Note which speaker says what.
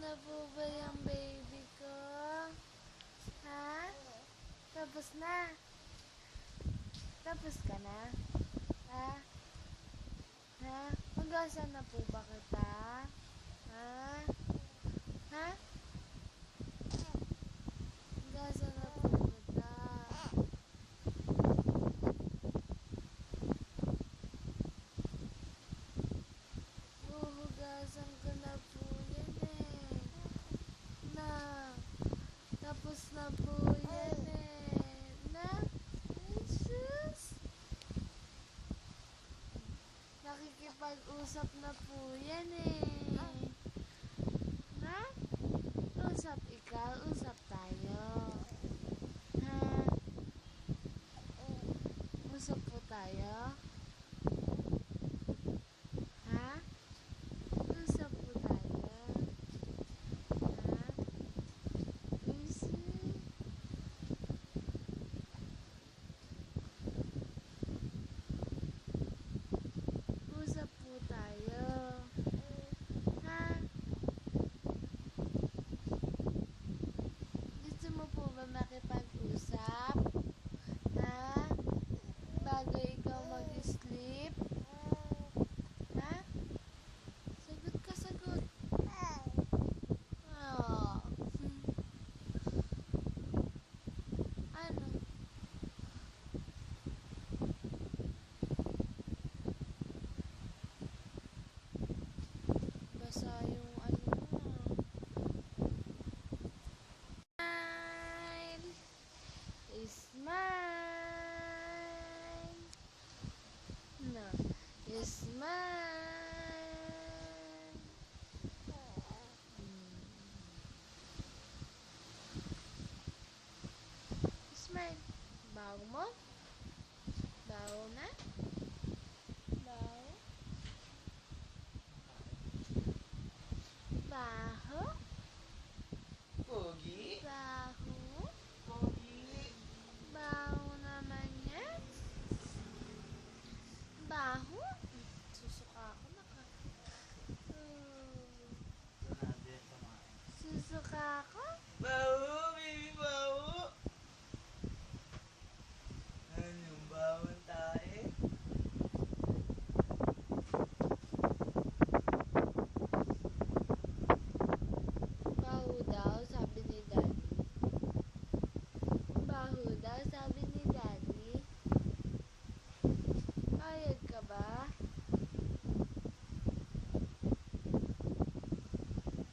Speaker 1: na po ba yung baby ko? Ha? Tapos na? Tapos ka na? Ha? Ha? Magasan na po ba kita? Ha? Ha? Magasan na po kita? Huhugasan ko na po yan eh. Na. Tapos na po yan eh. Na? Jesus? Nakikipag-usap na po yan eh. Na? Usap ikaw, usap tayo. Ha? Usap po tayo? Ha? Usap po tayo? Ha? Usap? Usap po tayo. Ha? Gusto mo po ba makipag-usap? Ha? Bago ikaw mag-sleep? Ha? Sagot ka, sagot. Oh. Ano? Basa yung ano mo. Smile. Smile. No. Smile. Smile. Bago mo? Bago na?